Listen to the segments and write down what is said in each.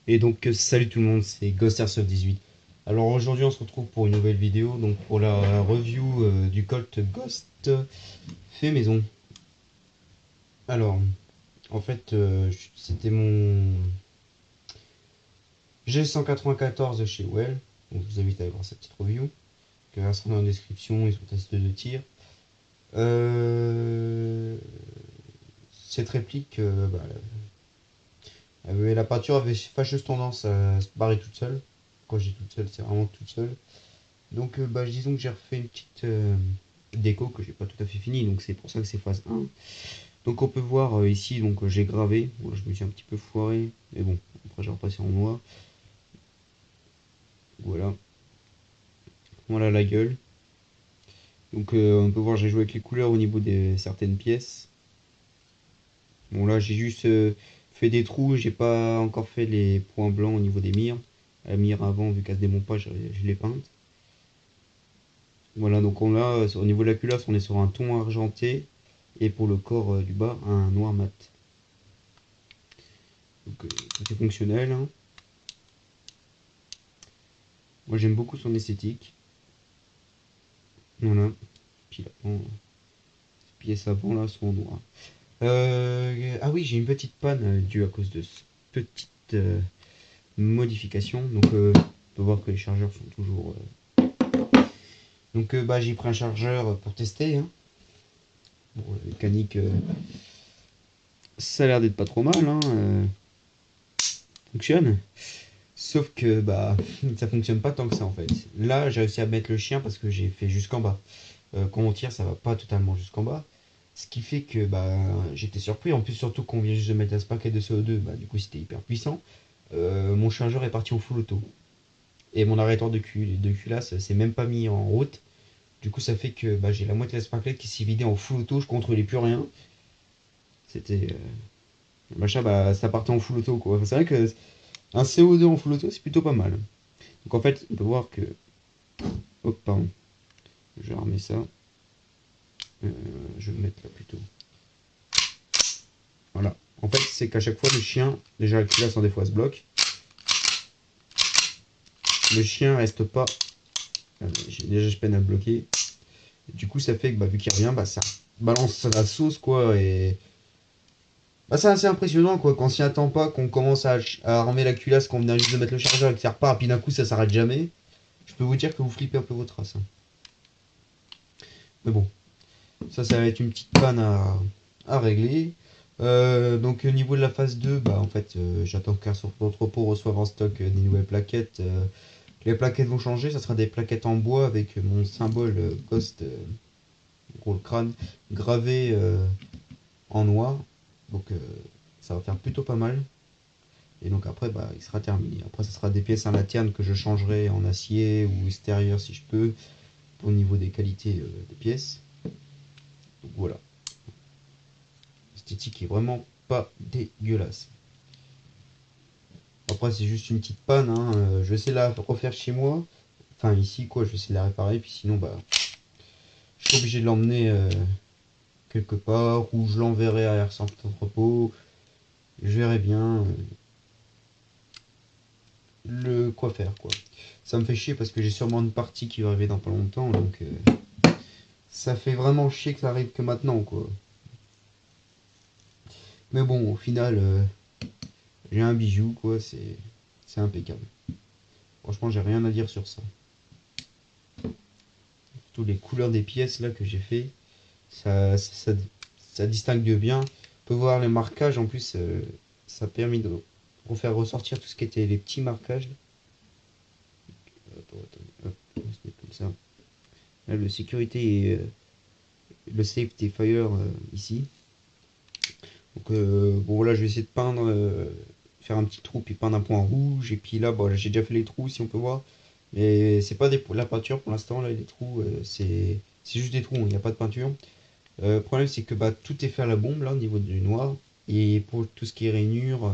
Et donc salut tout le monde, c'est Ghost Airsoft 18. Alors aujourd'hui on se retrouve pour une nouvelle vidéo, donc pour la review du Colt Ghost fait maison. Alors en fait c'était mon G194 de chez Well, donc je vous invite à aller voir sa petite review, qui restera dans la description et son test de tir. Euh, Cette réplique, la peinture avait fâcheuse tendance à se barrer toute seule. Quand je dis toute seule, c'est vraiment toute seule. Donc, disons que j'ai refait une petite déco que j'ai pas tout à fait fini, donc c'est pour ça que c'est phase 1. Donc, on peut voir ici, donc j'ai gravé. Bon, je me suis un petit peu foiré, mais bon, après j'ai repassé en noir. Voilà, voilà la gueule. Donc, on peut voir, j'ai joué avec les couleurs au niveau des certaines pièces. Bon, là, j'ai juste fait des trous, j'ai pas encore fait les points blancs au niveau des mires. La mire avant, vu qu'elle se démonte pas, je l'ai peinte. Voilà, donc on a au niveau de la culasse, on est sur un ton argenté et pour le corps du bas, un noir mat. Donc tout est fonctionnel, hein. Moi j'aime beaucoup son esthétique. Voilà. Puis les pièces avant là sont en noir. Ah oui, j'ai une petite panne due à cause de cette petite modification. Donc on peut voir que les chargeurs sont toujours. Donc j'ai pris un chargeur pour tester, hein. Bon, la mécanique, ça a l'air d'être pas trop mal, hein. Fonctionne. Sauf que ça fonctionne pas tant que ça en fait. Là j'ai réussi à mettre le chien parce que j'ai fait jusqu'en bas. Quand on tire ça va pas totalement jusqu'en bas. Ce qui fait que j'étais surpris. En plus surtout qu'on vient juste de mettre un paquet de CO2, du coup c'était hyper puissant. Mon chargeur est parti en full auto. Et mon arrêteur de culasse s'est même pas mis en route. Du coup ça fait que j'ai la moitié de la sparklette qui s'est vidée en full auto, je contrôlais plus rien. C'était. Le machin ça partait en full auto quoi. Enfin, c'est vrai que un CO2 en full auto c'est plutôt pas mal. Donc en fait on peut voir que. Hop, pardon. Je vais remettre ça. Euh, je vais le mettre là plutôt. Voilà. En fait, c'est qu'à chaque fois, le chien, déjà la culasse en des fois se bloque. Le chien reste pas. J'ai peine à le bloquer. Et du coup, ça fait que vu qu'il revient, ça balance la sauce quoi. Et c'est assez impressionnant quoi. Quand on s'y attend pas, qu'on commence à armer la culasse, qu'on vient juste de mettre le chargeur et que ça repart, puis d'un coup ça s'arrête jamais. Je peux vous dire que vous flippez un peu votre race, hein. Mais bon, ça va être une petite panne à régler. Donc au niveau de la phase 2, en fait, j'attends qu'un sur l'entrepôt reçoive en stock des nouvelles plaquettes. Les plaquettes vont changer, ça sera des plaquettes en bois avec mon symbole Ghost, gros le crâne, gravé en noir. Donc ça va faire plutôt pas mal. Et donc après, il sera terminé. Après, ça sera des pièces en laterne que je changerai en acier ou extérieur si je peux, au niveau des qualités des pièces. Donc voilà. L'esthétique est vraiment pas dégueulasse. Après, c'est juste une petite panne, hein. Je vais essayer de la refaire chez moi. Enfin, ici, quoi, je vais essayer de la réparer. Puis sinon, je suis obligé de l'emmener quelque part. Ou je l'enverrai à Airsoft Entrepôt. Je verrai bien le quoi faire, quoi. Ça me fait chier parce que j'ai sûrement une partie qui va arriver dans pas longtemps. Donc, ça fait vraiment chier que ça arrive que maintenant, quoi. Mais bon, au final, j'ai un bijou, quoi. C'est impeccable. Franchement, j'ai rien à dire sur ça. Toutes les couleurs des pièces là que j'ai fait, ça distingue bien. On peut voir les marquages en plus, ça a permis de refaire ressortir tout ce qui était les petits marquages. Hop, on va se mettre comme ça. Là, le sécurité et le safety fire ici. Donc bon voilà, je vais essayer de peindre, faire un petit trou puis peindre un point rouge. Et puis là, j'ai déjà fait les trous si on peut voir. Mais c'est pas la peinture pour l'instant, là les trous, c'est juste des trous, il n'y a pas de peinture. Le problème c'est que tout est fait à la bombe là au niveau du noir. Et pour tout ce qui est rainure,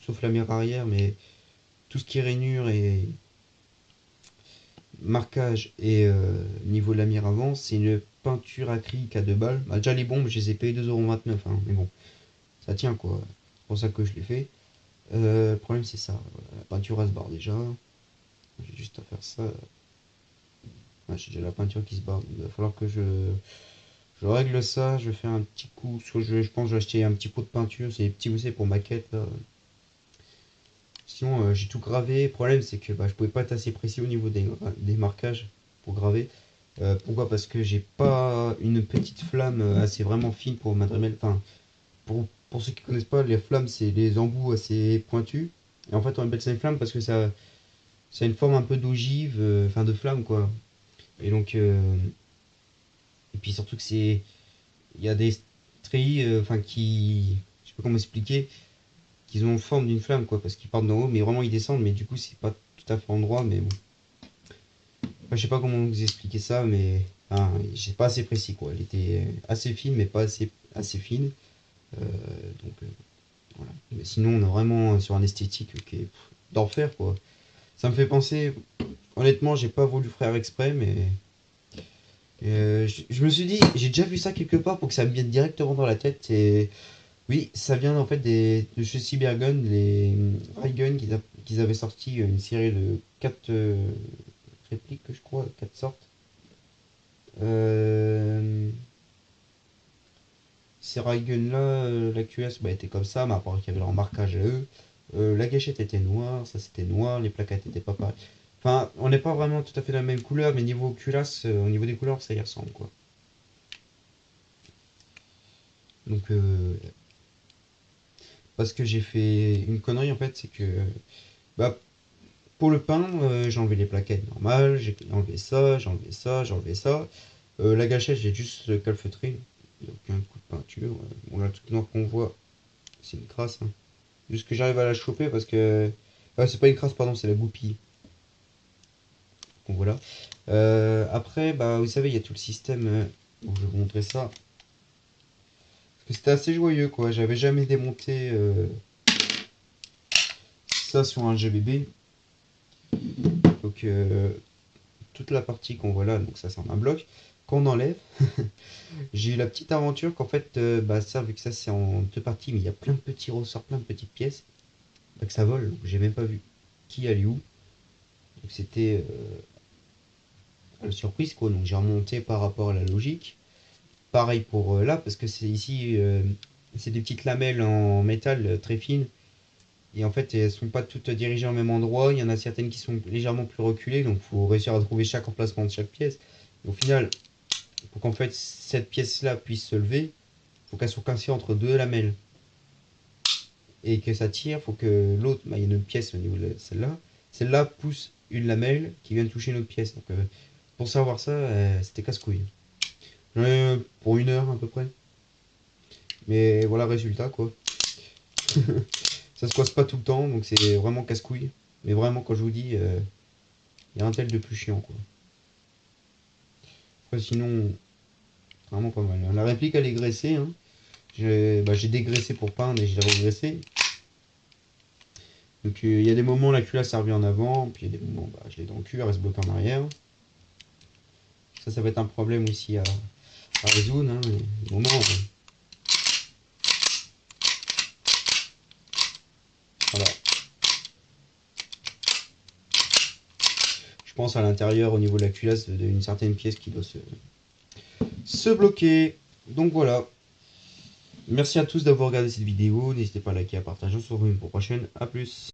sauf la mire arrière, mais tout ce qui est rainure et marquage et niveau de la mire avant, c'est une peinture acrylique à 2 balles. Déjà les bombes, je les ai payées 2,29€, hein, mais bon, ça tient quoi. C'est pour ça que je l'ai fait. Le problème c'est ça, voilà, la peinture elle se barre déjà. J'ai juste à faire ça. Ouais, j'ai déjà la peinture qui se barre. Il va falloir que je règle ça. Je fais un petit coup. Soit je pense que je vais acheter un petit pot de peinture. C'est des petits, vous savez, pour maquette là. Sinon, j'ai tout gravé. Le problème, c'est que bah, je pouvais pas être assez précis au niveau des marquages pour graver. Pourquoi? Parce que j'ai pas une petite flamme assez vraiment fine pour ma Dremel. Enfin, pour ceux qui connaissent pas, les flammes, c'est les embouts assez pointus. Et en fait, on appelle ça une flamme parce que ça a une forme un peu d'ogive, enfin de flamme, quoi. Et donc, et puis surtout que il y a des treillis, enfin je sais pas comment expliquer, qu'ils ont forme d'une flamme, quoi, parce qu'ils partent d'en haut, mais vraiment ils descendent, mais du coup c'est pas tout à fait endroit, mais bon. Enfin, je sais pas comment vous expliquer ça, mais enfin, c'est pas assez précis, quoi. Elle était assez fine, mais pas assez fine. Euh, donc voilà. Mais sinon, on est vraiment sur un esthétique qui est d'enfer, quoi. Ça me fait penser, honnêtement, j'ai pas voulu faire exprès, mais je me suis dit, j'ai déjà vu ça quelque part pour que ça me vienne directement dans la tête. Et oui, ça vient en fait de chez Cybergun, les Raygun qu'ils avaient sorti une série de 4 répliques, je crois, 4 sortes. Euh, Ces Raygun-là, la QS bah, était comme ça, mais à part qu'il y avait leur marquage à eux. La gâchette était noire, ça c'était noir, les plaquettes étaient pas pareilles. Enfin, on n'est pas vraiment tout à fait de la même couleur, mais niveau culasse, au niveau des couleurs, ça y ressemble, quoi. Donc, parce que j'ai fait une connerie en fait, c'est que bah, pour le pain, j'ai enlevé les plaquettes normales, j'ai enlevé ça, j'ai enlevé ça, j'ai enlevé ça. La gâchette, j'ai juste calfeutré, il n'y a aucun coup de peinture. Bon, là, le truc noir qu'on voit, c'est une crasse, hein. Juste que j'arrive à la choper parce que. Ah, c'est pas une crasse, pardon, c'est la goupille. Donc voilà. Après, bah, vous savez, il y a tout le système. Bon, je vais vous montrer ça. Parce que c'était assez joyeux, quoi. J'avais jamais démonté ça sur un GBB. Donc, toute la partie qu'on voit là, donc ça c'est un bloc, qu'on enlève. J'ai eu la petite aventure qu'en fait, bah ça, vu que ça c'est en deux parties, mais il y a plein de petits ressorts, plein de petites pièces, bah, que ça vole, donc j'ai même pas vu qui allait où. Donc c'était la surprise quoi, donc j'ai remonté par rapport à la logique. Pareil pour là, parce que c'est ici, c'est des petites lamelles en métal très fines, et en fait elles sont pas toutes dirigées au même endroit, il y en a certaines qui sont légèrement plus reculées, donc il faut réussir à trouver chaque emplacement de chaque pièce. Et au final, pour qu'en fait cette pièce-là puisse se lever, il faut qu'elle soit coincée entre deux lamelles. Et que ça tire, il faut que l'autre, bah, il y a une autre pièce au niveau de celle-là. Celle-là pousse une lamelle qui vient de toucher une autre pièce. Donc pour savoir ça, c'était casse-couille. Pour une heure à peu près. Mais voilà le résultat quoi. Ça se passe pas tout le temps, donc c'est vraiment casse-couille. Mais vraiment quand je vous dis, il y a un tel de plus chiant quoi. Après, sinon, vraiment pas mal. La réplique elle est graissée, hein. J'ai dégraissé pour peindre et je l'ai regraissé. Donc il y a des moments la culasse ça revient en avant, puis il y a des moments bah, je l'ai dans le cul, elle reste bloquée en arrière. Ça va être un problème aussi à résoudre, hein. Des moments, voilà. Je pense à l'intérieur au niveau de la culasse d'une certaine pièce qui doit se bloquer. Donc voilà. Merci à tous d'avoir regardé cette vidéo. N'hésitez pas à liker, à partager. On se retrouve pour une prochaine. A plus.